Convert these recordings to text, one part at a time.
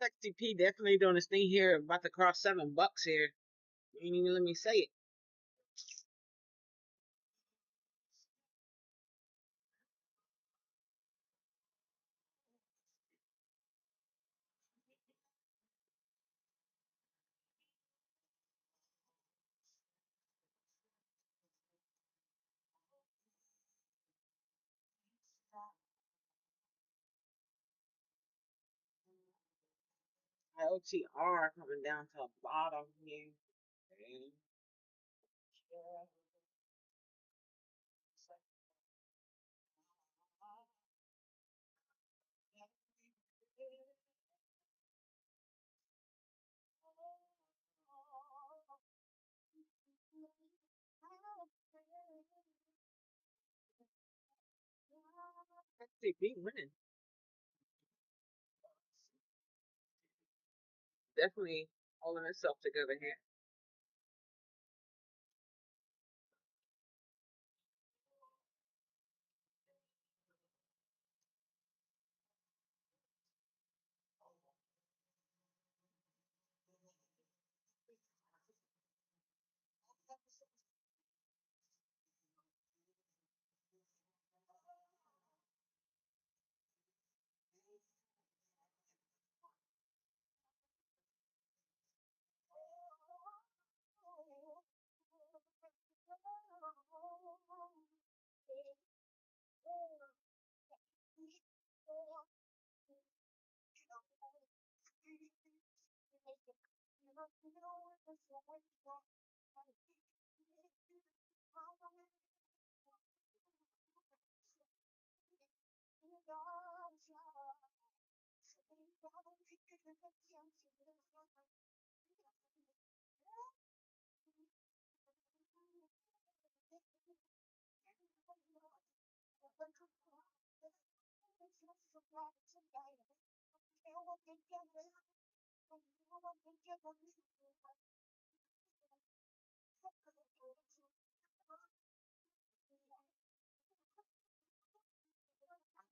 XTP definitely doing this thing here. About to cross $7 here. You ain't even let me say it. IOTR coming down to the bottom here. Okay. XTP winning. Definitely holding itself together here.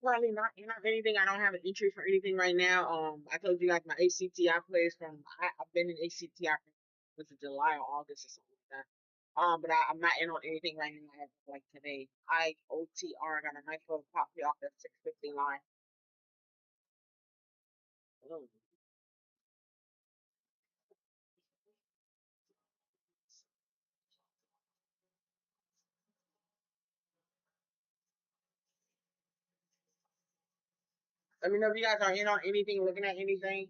Probably not. Not anything. I don't have an entry for anything right now. I told you guys my ACTI plays from. I've been in ACTI was it July or August or something like that. But I'm not in on anything right now. As of, like today, IOTR got a nice little pop me off that 650 line. Mm. Let me know if you guys are in on anything, looking at anything.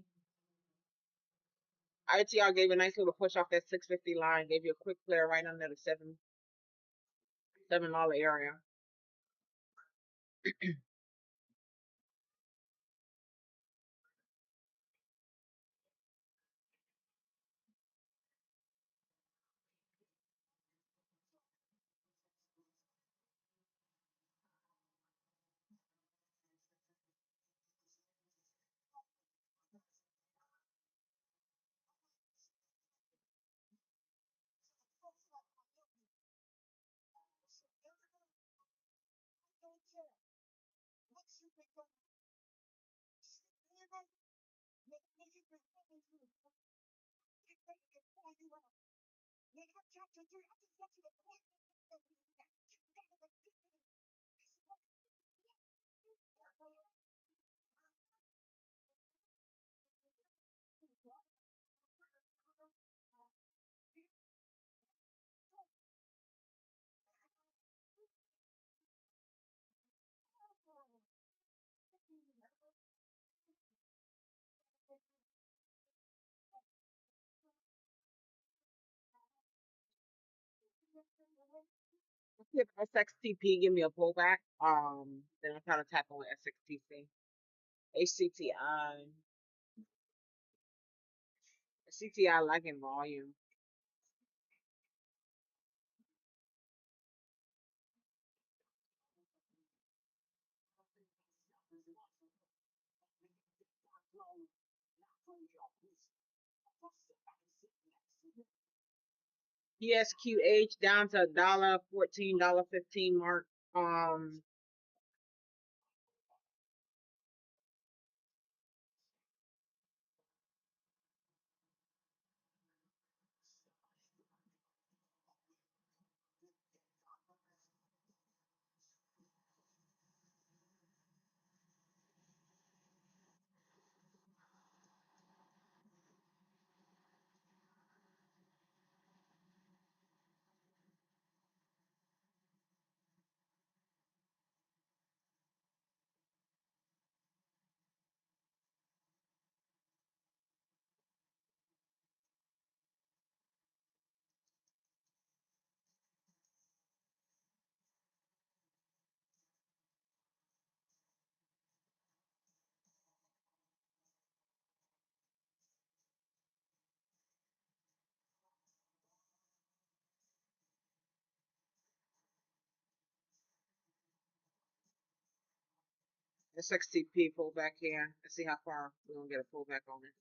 IOTR gave a nice little push off that 650 line. Gave you a quick clear right under the $7 area. If SXTP give me a pullback, then I'll try to tap on SXTC. HCTI. CTI lagging volume. PSQH down to dollar 14, $1.15 mark. Um, SXTP pullback here. Let's see how far we're gonna get a pullback on it.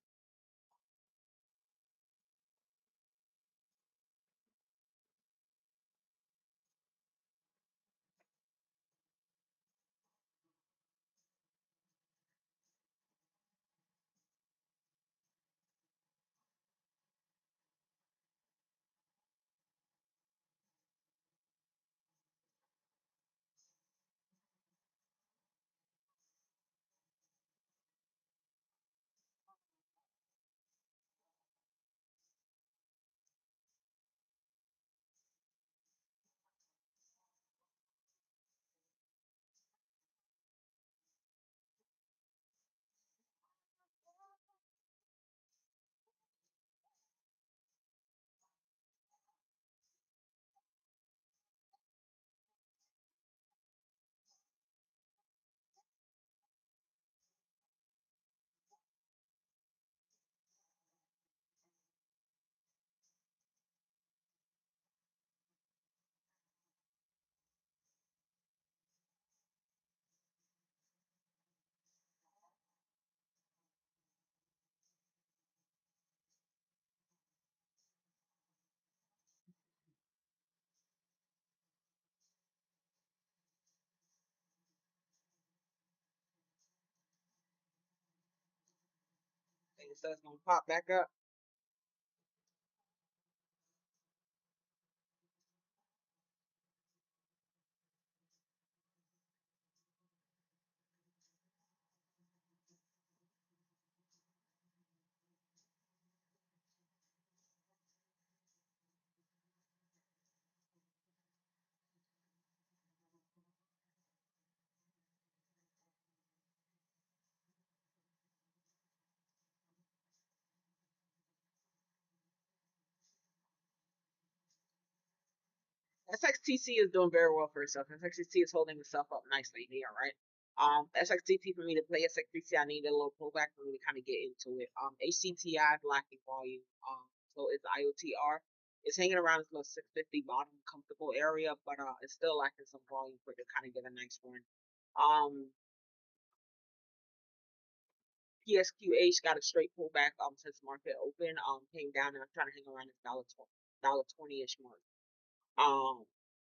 Think it says it's gonna pop back up. SXTC is doing very well for itself. SXTC is holding itself up nicely here, right? SXTP for me to play SXTC, I need a little pullback for me to kind of get into it. ACTI is lacking volume. So it's IOTR. It's hanging around this little 650 bottom comfortable area, but it's still lacking some volume for it to kind of get a nice run. Um, PSQH got a straight pullback since market open. Came down and I'm trying to hang around this dollar 20 ish mark. Um,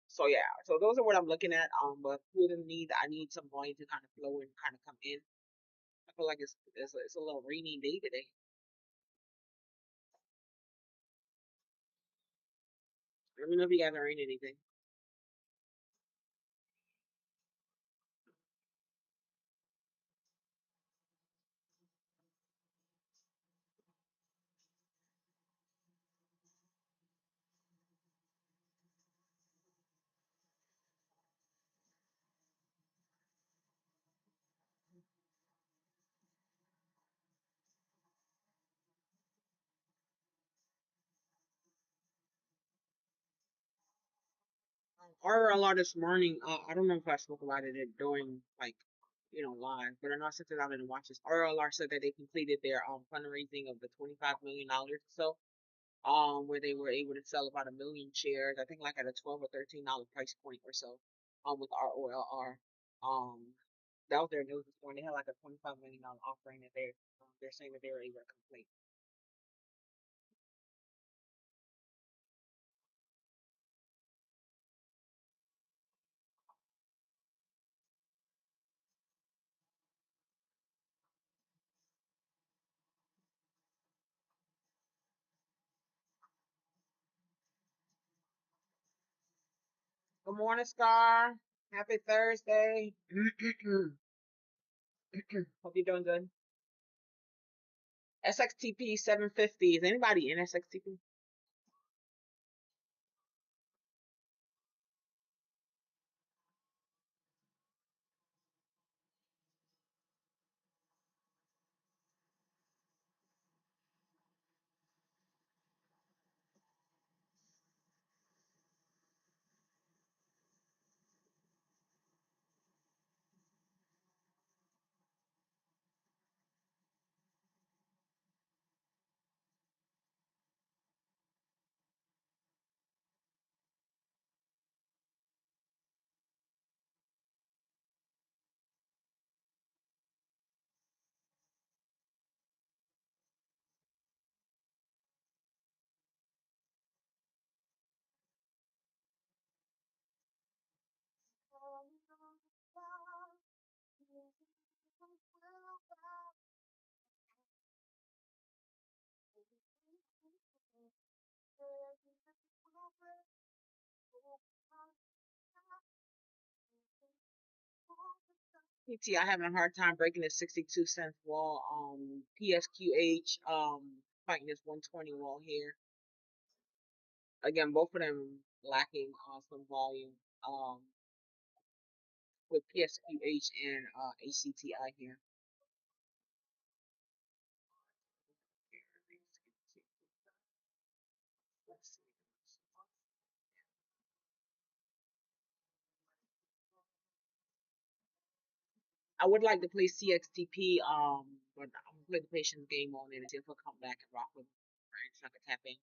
so yeah, so those are what I'm looking at. But who the need? I need some volume to kind of flow and kind of come in. I feel like it's a little rainy day today. Let me know if you guys are in anything. RLR this morning. I don't know if I spoke about it during live, but I know I sent it out in the watches. RLR said that they completed their fundraising of the $25 million or so. Where they were able to sell about 1 million shares. I think like at a $12 or $13 price point or so. With ROLR. Um, that was their news this morning. They had like a $25 million offering that they're saying that they were able to complete. Good morning, Scar. Happy Thursday. Hope you're doing good. SXTP 750. Is anybody in SXTP? PT, I having a hard time breaking the 62 cents wall. PSQH fighting this 120 wall here. Again, both of them lacking some volume. Um, with PSQH and ACTI here. I would like to play CXTP, but I'm gonna play the patience game on it and see if he'll come back and rock with me. Right, so I can tap in.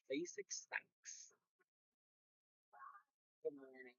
Basic stocks. Good morning.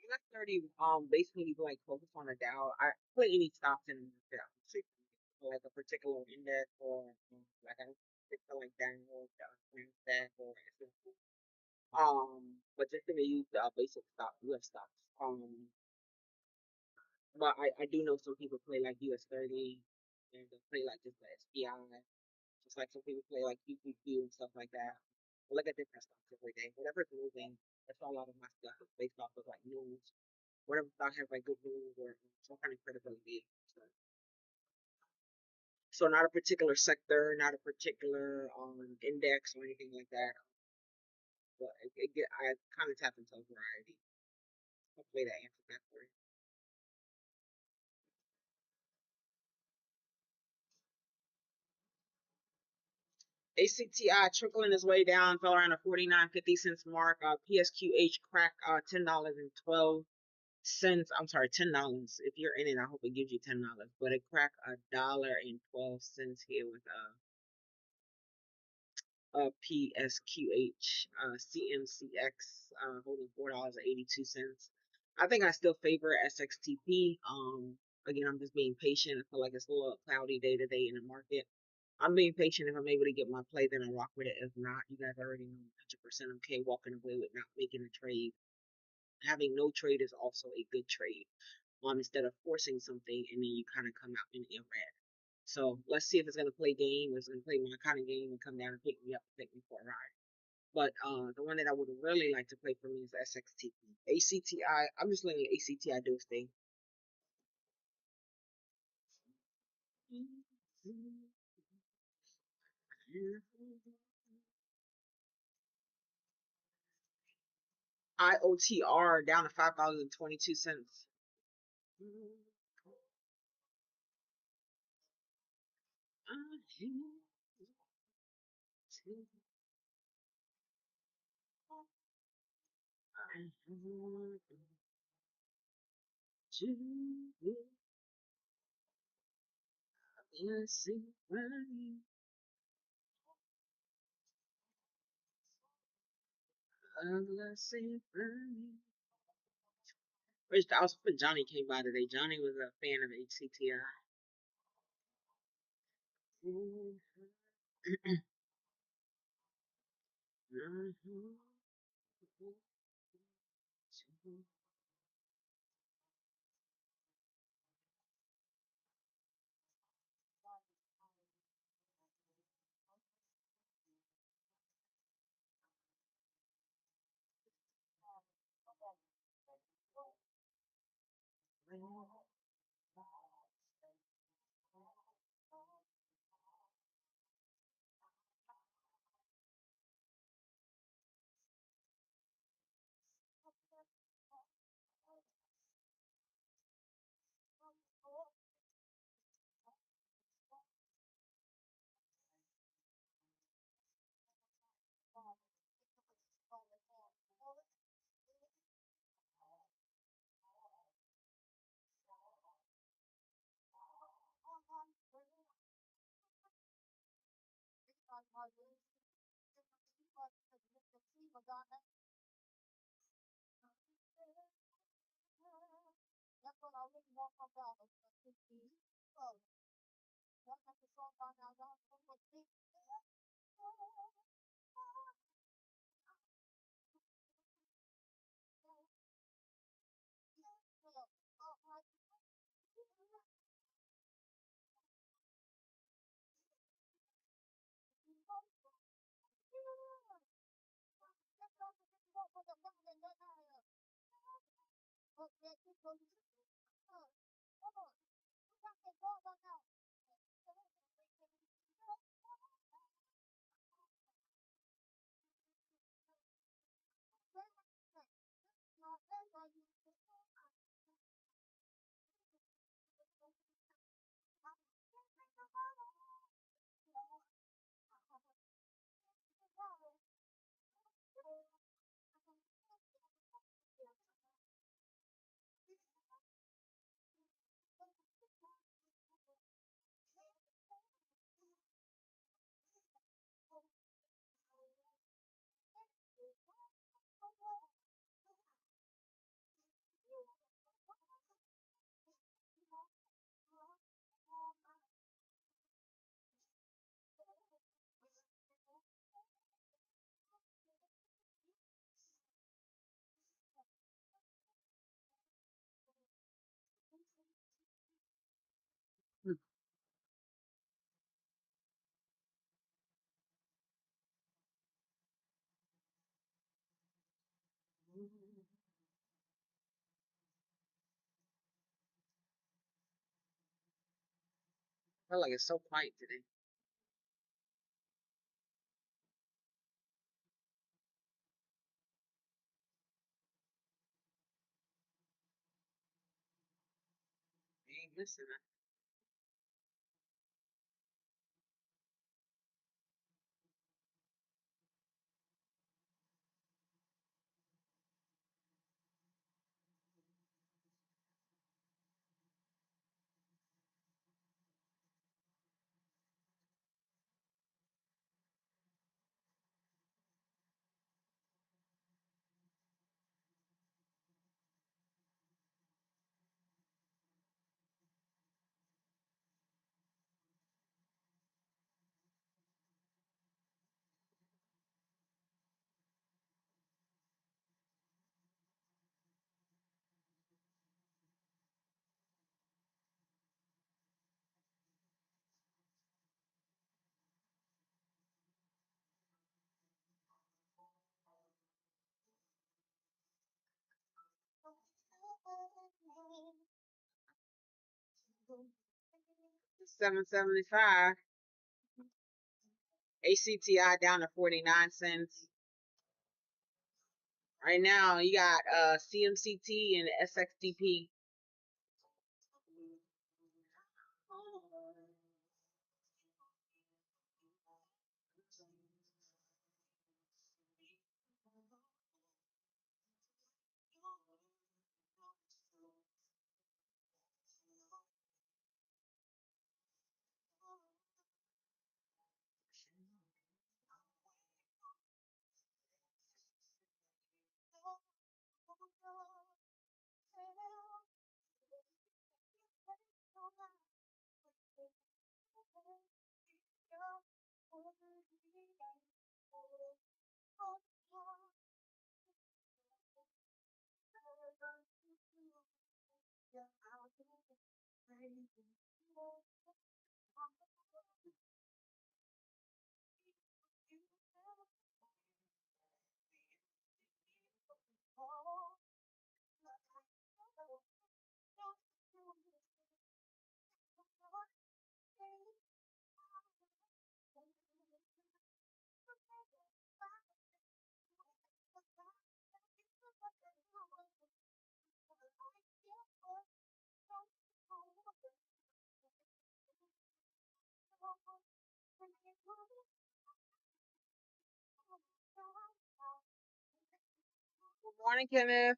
US 30 basically like focus on a Dow. I put any stocks in the Dow. Like a particular index or like a particular like Dow or NASDAQ or S&P. But just gonna use basic stock US stocks. But I do know some people play like US 30 and they play like just the SPI. Just like some people play like QQQ and stuff like that. I look at different stocks every day. Whatever's moving, that's why a lot of my stuff is based off of like news. Whatever stock has like good news or some kind of credibility. So not a particular sector, not a particular index or anything like that. But I kind of tap into a variety. Hopefully that answers that for you. ACTI trickling his way down, fell around the 49.50 cents mark. PSQH cracked $10.12. cents. I'm sorry, $10. If you're in it, I hope it gives you $10. But it cracked $1.12 here with PSQH, CMCX, holding $4.82. I think I still favor SXTP. Again, I'm just being patient. I feel like it's a little cloudy day to day in the market. I'm being patient. If I'm able to get my play, then I rock with it. If not, you guys already know 100% okay walking away with not making a trade. Having no trade is also a good trade. Instead of forcing something and then you kind of come out in red. So let's see if it's gonna play game, if it's gonna play my kind of game and come down and pick me up, take me for a ride. But the one that I would really like to play for me is SXTP. ACTI, I'm just letting ACTI do its thing. IOTR down to $5.22. Rich, I was hoping Johnny came by today. Johnny was a fan of HCTI. I feel like it's so quiet today. I ain't missing it. 7.75. ACTI down to 49 cents. Right now, you got CMCT and SXTP. Good morning, Kenneth.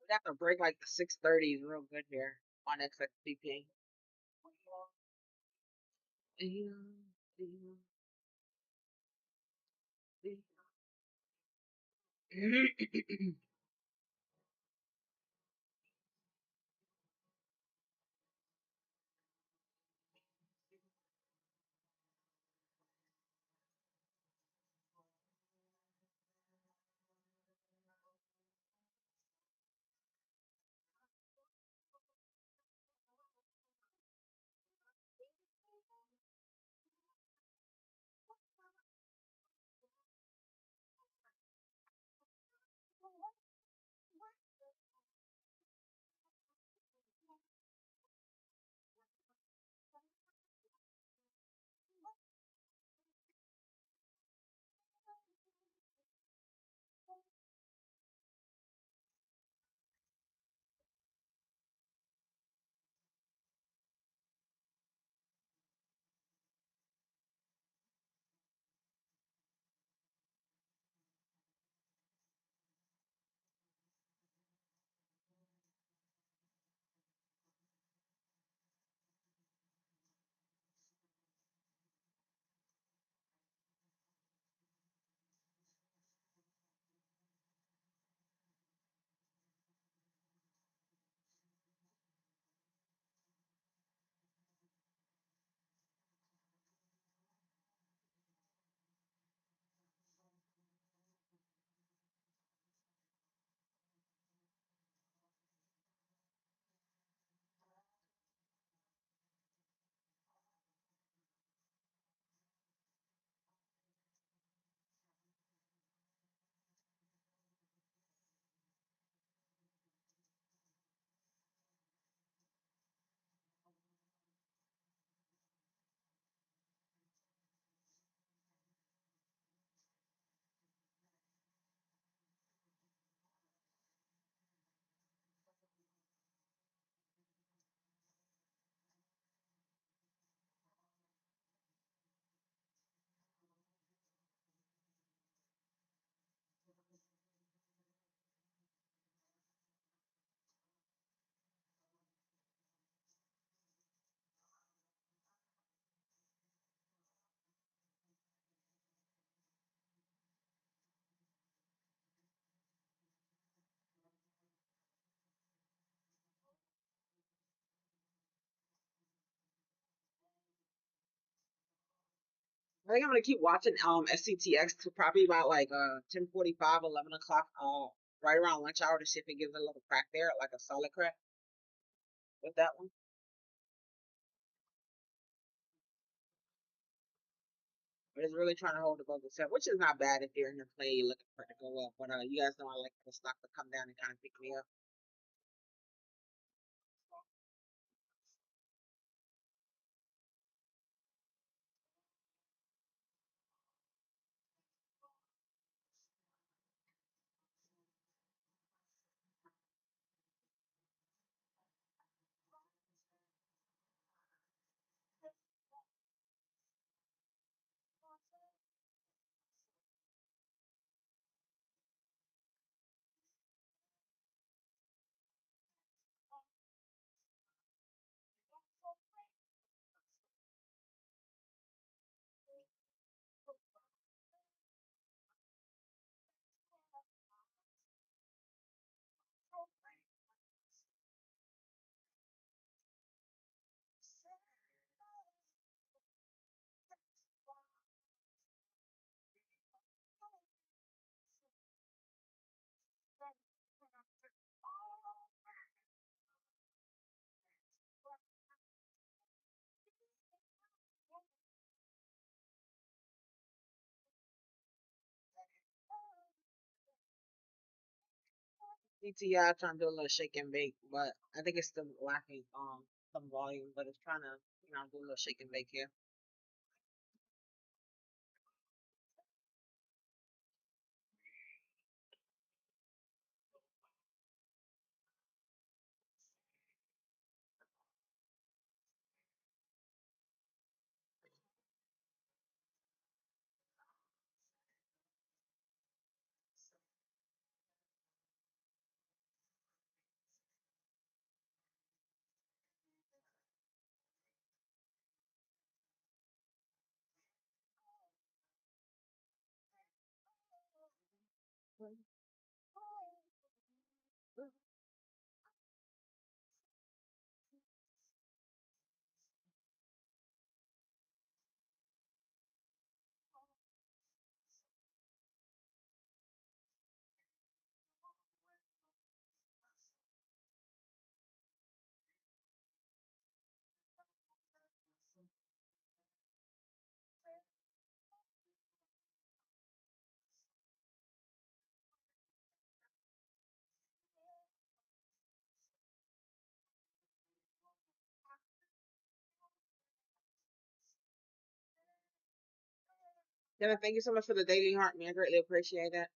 We got to break like the 630s real good here on XXTP. I think I'm gonna keep watching SCTX to probably about like 10:45, 11 o'clock, right around lunch hour to see if it gives a little crack there, like a solid crack with that one. But it's really trying to hold above the set, which is not bad if you're in the play, you're looking for it to go up. But you guys know I like the stock to come down and kind of pick me up. CTI trying to do a little shake and bake, but I think it's still lacking some volume, but it's trying to do a little shake and bake here. Jenna, thank you so much for the daily heart, man. I greatly appreciate that.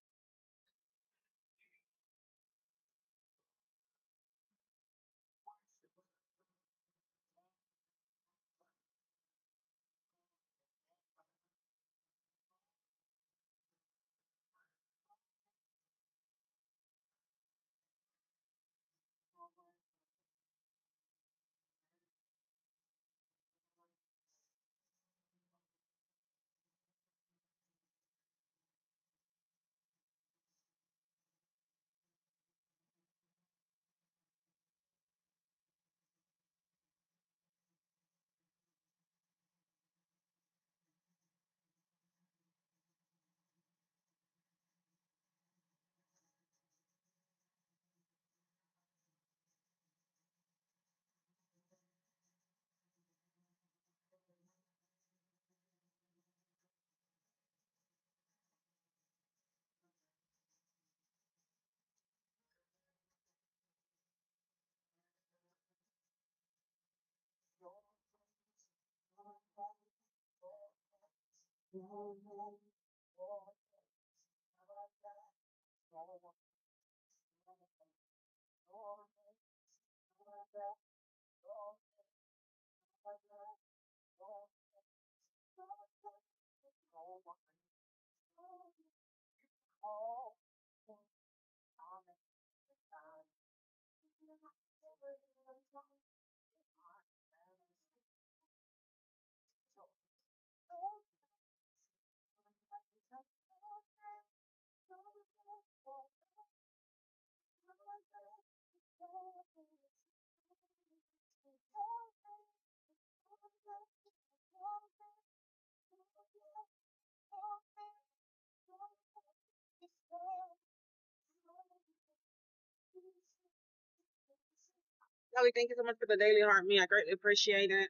Kelly, thank you so much for the daily heart me. I greatly appreciate it.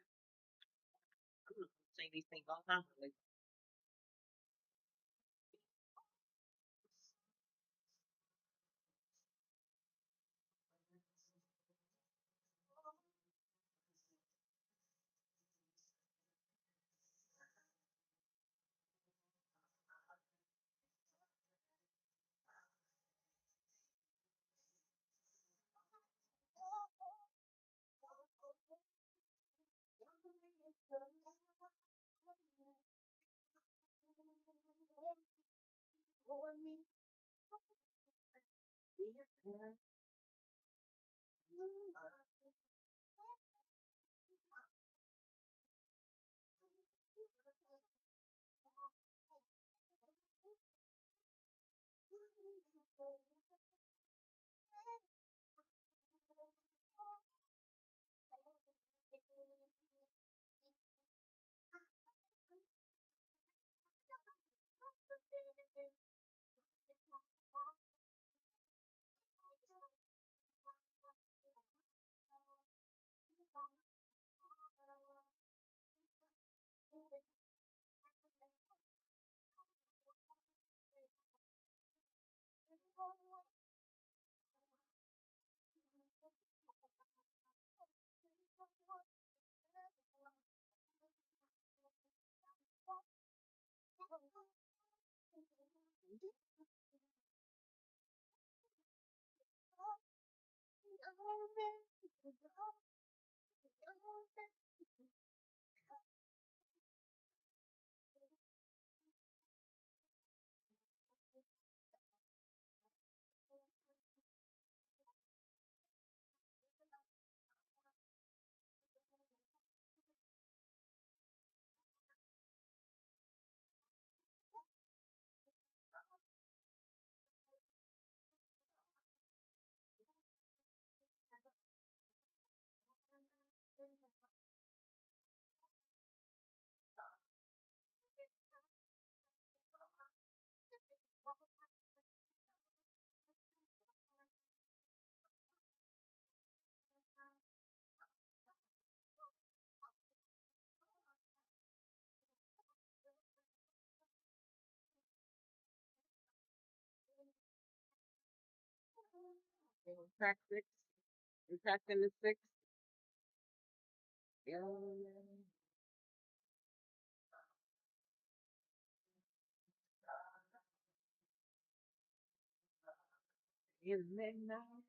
I'm gonna say these things all the time. Like, pack six. We packed in the six. Yeah. In midnight.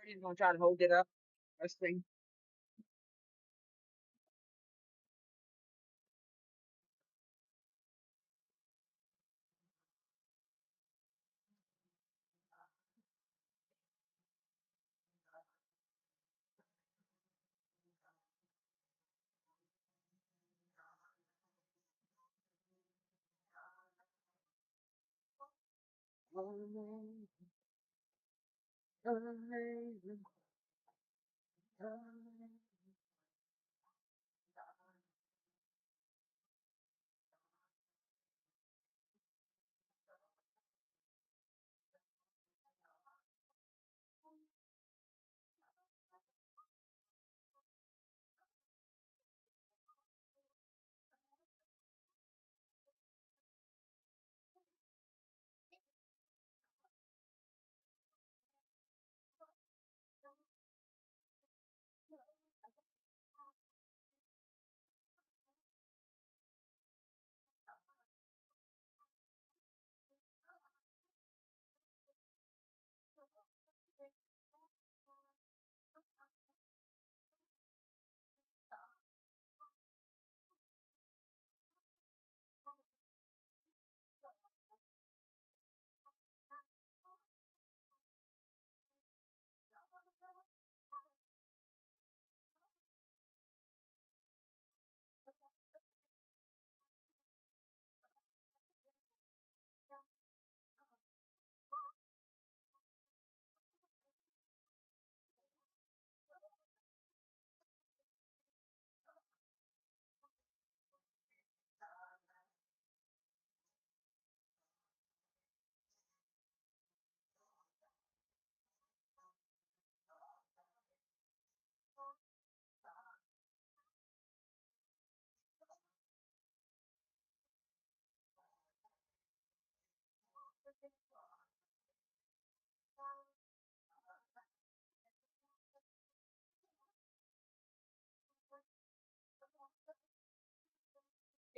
He's gonna try to hold it up. Let's see.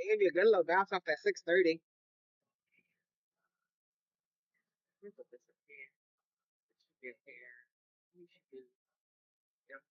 It gave you a good little bounce off at 6:30. Let me put this up here. This should be a pair. We should do. Yep.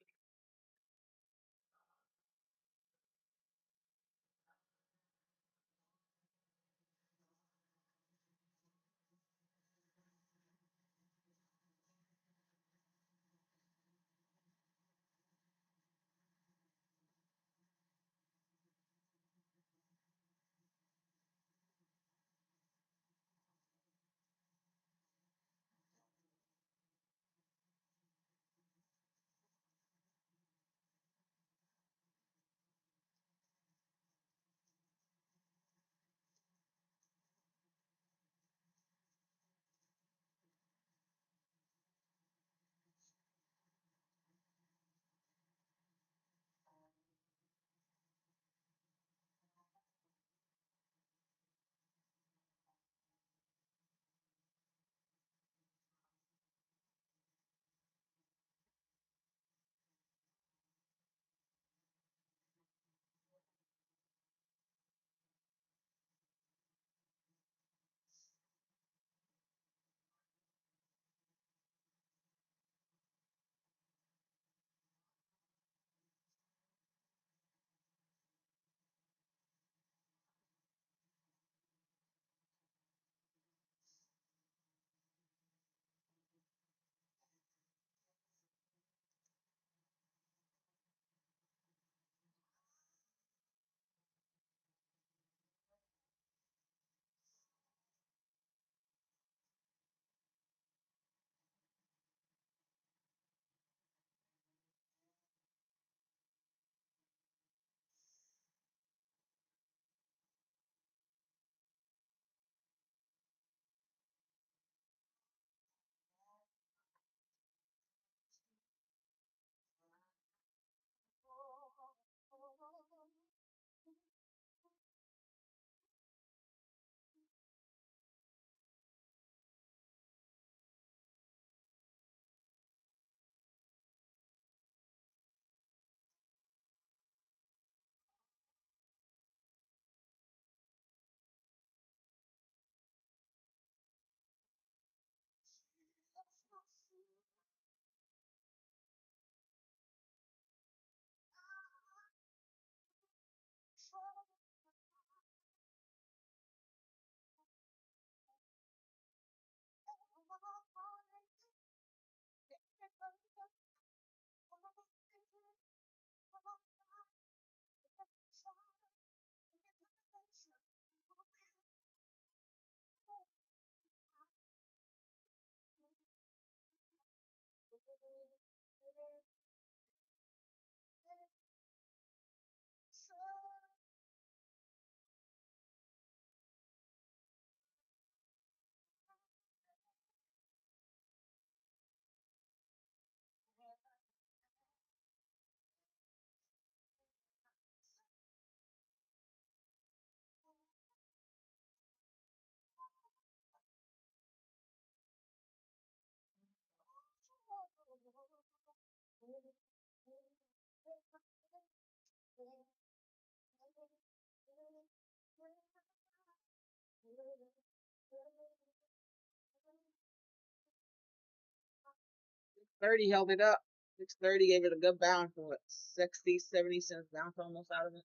Thirty held it up. 6:30 gave it a good bounce. What, 60, 70 cents bounce almost out of it.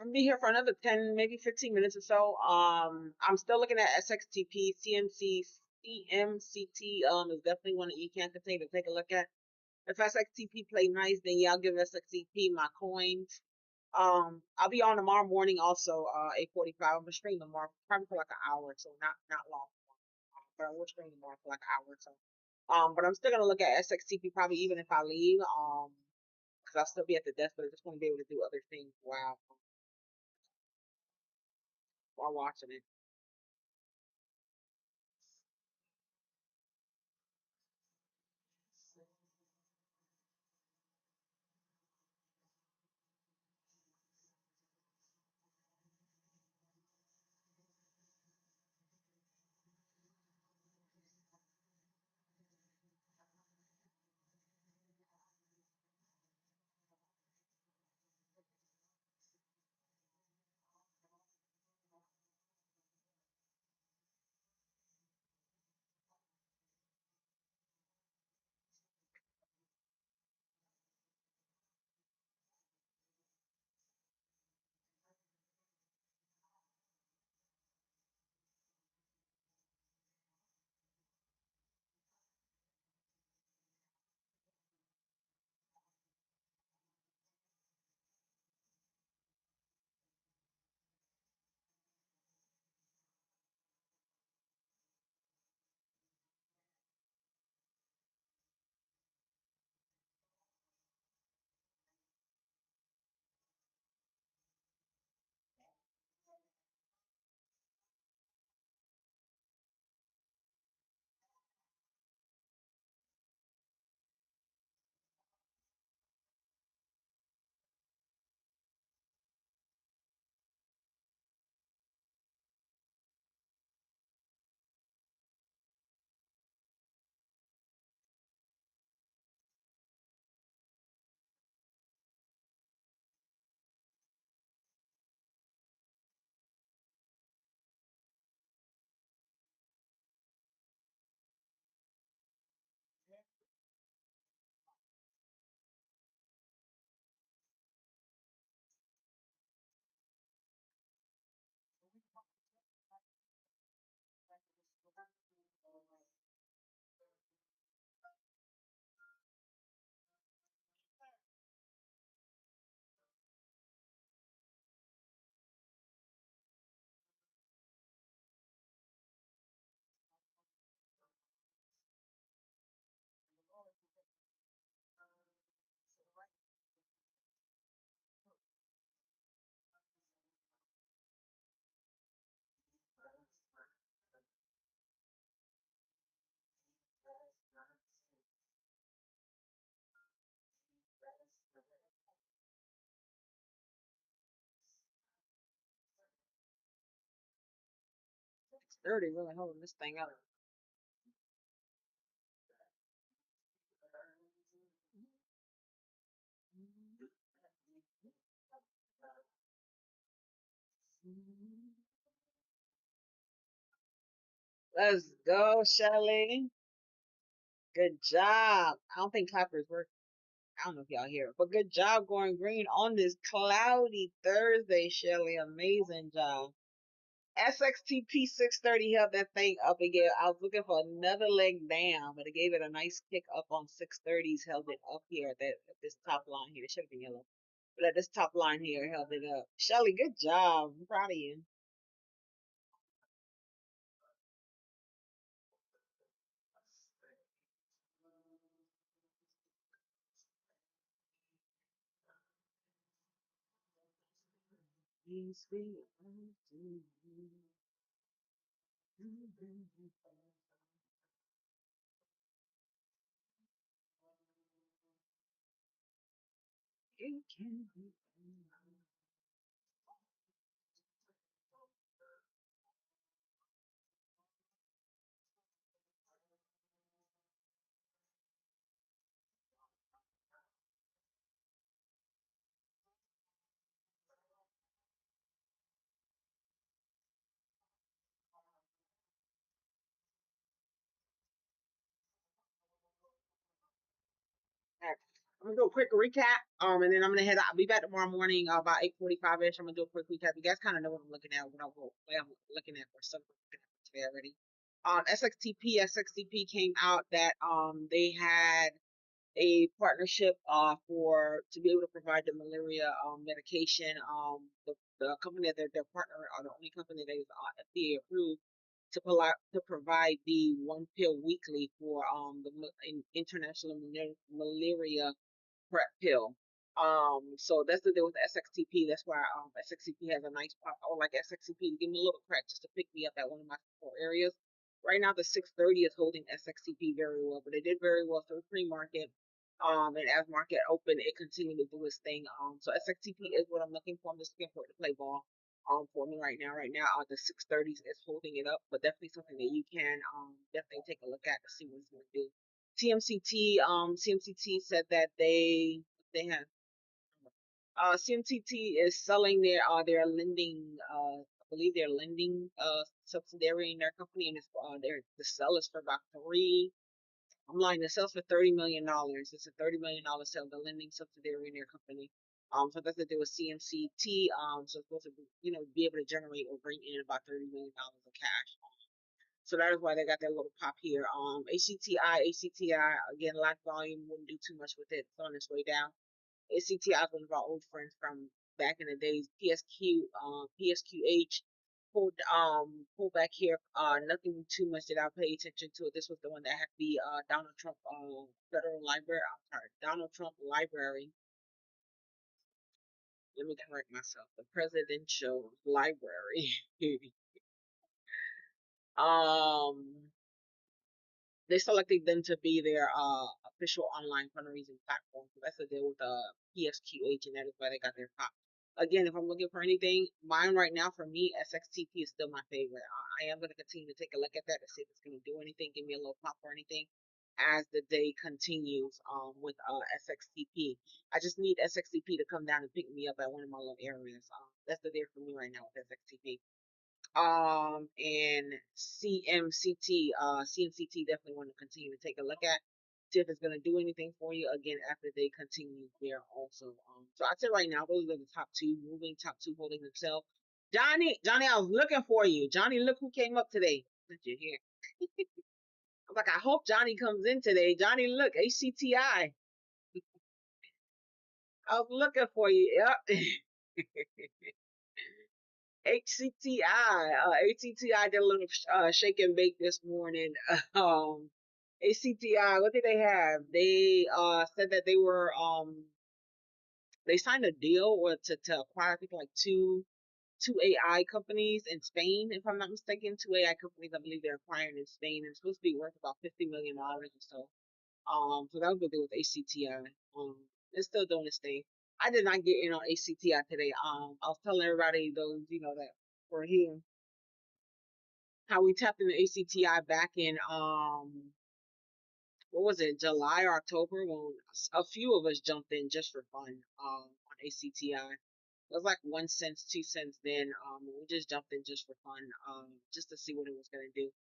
I'm gonna be here for another 10, maybe 15 minutes or so. I'm still looking at SXTP, CMC, CMCT. Is definitely one that you can continue to take a look at. If SXTP play nice, then yeah, I'll give SXTP my coins. I'll be on tomorrow morning also, 8:45. I'm gonna stream tomorrow, probably for like an hour, so not long. But I will stream tomorrow for like an hour or so. But I'm still gonna look at SXTP probably even if I leave. Because I'll still be at the desk, but I just want to be able to do other things while watching it. It's dirty, really holding this thing up. Let's go, Shelly. Good job. I don't think clappers work. I don't know if y'all hear it, but good job going green on this cloudy Thursday, Shelly. Amazing job. SXTP 630 held that thing up again. I was looking for another leg down, but it gave it a nice kick up on 630s, held it up here at this top line here. It should have been yellow. But at this top line here, held it up. Shelly, good job. I'm proud of you. Peace be unto you. You can be. I'm gonna do a quick recap, and then I'm gonna head out. I'll be back tomorrow morning about 8:45 ish. I'm gonna do a quick recap. You guys kind of know what I'm looking at, what I'm looking at for something today already. SXTP came out that they had a partnership for to be able to provide the malaria medication. The company that they're partner are the only company that is FDA approved to provide the one pill weekly for the international malaria prep pill. So that's the deal with SXTP. That's why SXTP has a nice pop. I would like SXTP to give me a little crack just to pick me up at one of my core areas. Right now, the 630 is holding SXTP very well, but it did very well through pre-market. And as market open, it continued to do its thing. So SXTP is what I'm looking for. I'm just looking for it to play ball. For me right now. Right now, the 630s is holding it up, but definitely something that you can definitely take a look at to see what it's going to do. CMCT said that they have CMCT is selling their lending I believe their lending subsidiary in their company, and it's the sell is for about three. I'm lying. The sales for $30 million. It's a $30 million sale. The lending subsidiary in their company. So that's to do with CMCT. So it's supposed to be, be able to generate or bring in about $30 million of cash. So that is why they got that little pop here. ACTI again, lack volume, wouldn't do too much with it. It's on its way down. ACTI is one of our old friends from back in the days. PSQH pulled back here. Nothing too much that I pay attention to. This was the one that had the Donald Trump Federal Library. I'm sorry, Donald Trump Library. Let me correct myself. The Presidential Library. um they selected them to be their official online fundraising platform. So that's the deal with PSQH, and that is why they got their pop. Again, if I'm looking for anything, mine right now for me, SXTP is still my favorite. I am going to continue to take a look at that to see if it's going to do anything, give me a little pop or anything as the day continues with SXTP. I just need SXTP to come down and pick me up at one of my little areas. That's the deal for me right now with SXTP. And CMCT definitely want to continue to take a look at, see if it's going to do anything for you again after they continue there also. So I'd say right now those are the top two moving, top two holding themselves. Johnny, I was looking for you. Johnny, look who came up today. Since you're here. I'm like, I hope Johnny comes in today. Johnny, look, ACTI. I was looking for you. Yep. ACTI did a little shake and bake this morning. ACTI, what did they have? They said that they signed a deal to acquire, I think, like two AI companies in Spain, if I'm not mistaken. Two AI companies, I believe they're acquiring in Spain, and it's supposed to be worth about $50 million or so. So that was the deal with ACTI. It's still doing its thing. I did not get in on ACTI today. I was telling everybody those, that were here how we tapped into ACTI back in what was it, July or October, when a few of us jumped in just for fun on ACTI. It was like 1 cent, 2 cents then. We just jumped in just for fun, just to see what it was gonna do.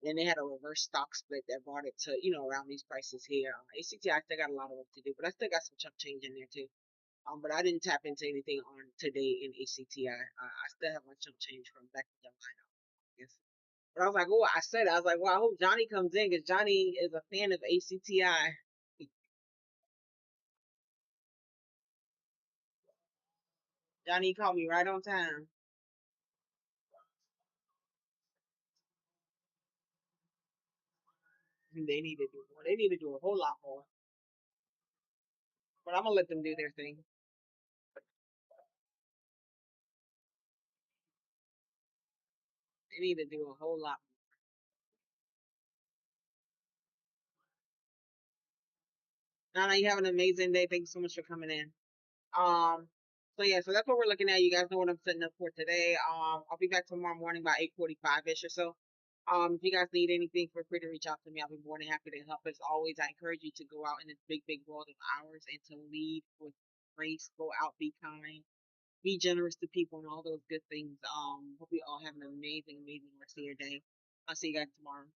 And they had a reverse stock split that brought it to, around these prices here. ACTI still got a lot of work to do, but I still got some chunk change in there too. But I didn't tap into anything on today in ACTI. I still have my chunk change from back in July. Yes. But I was like, oh, I was like, well, I hope Johnny comes in because Johnny is a fan of ACTI. Johnny called me right on time. They need to do more. They need to do a whole lot more. But I'm gonna let them do their thing. They need to do a whole lot more. Nana, you have an amazing day. Thank you so much for coming in. Um, so yeah, so that's what we're looking at. You guys know what I'm setting up for today. I'll be back tomorrow morning by 8:45 ish or so. If you guys need anything, feel free to reach out to me. I'll be more than happy to help. As always, I encourage you to go out in this big, big world of ours and to lead with grace. Go out, be kind, be generous to people, and all those good things. Hope you all have an amazing, amazing rest of your day. I'll see you guys tomorrow.